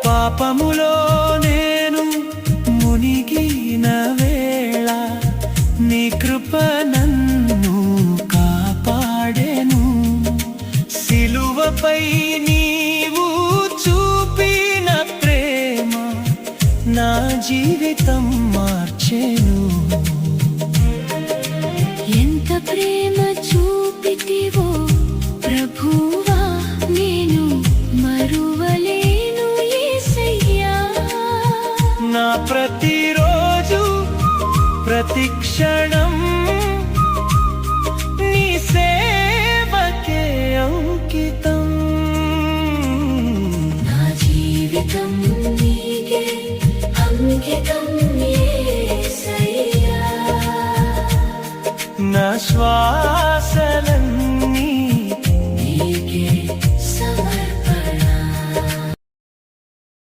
పాపములో నేను మునిగిన వేళ నీ కృప నన్ను కాపాడెను. సిలువపై నీవు చూపిన ప్రేమ నా జీవితం మార్చెను. ఎంత ప్రేమ చూపితివో ప్రభువా, నేను మరువలేను యేసయ్యా. నా ప్రతిరోజు ప్రతి క్షణం నీ సేవకే అంకితం. నా జీవితం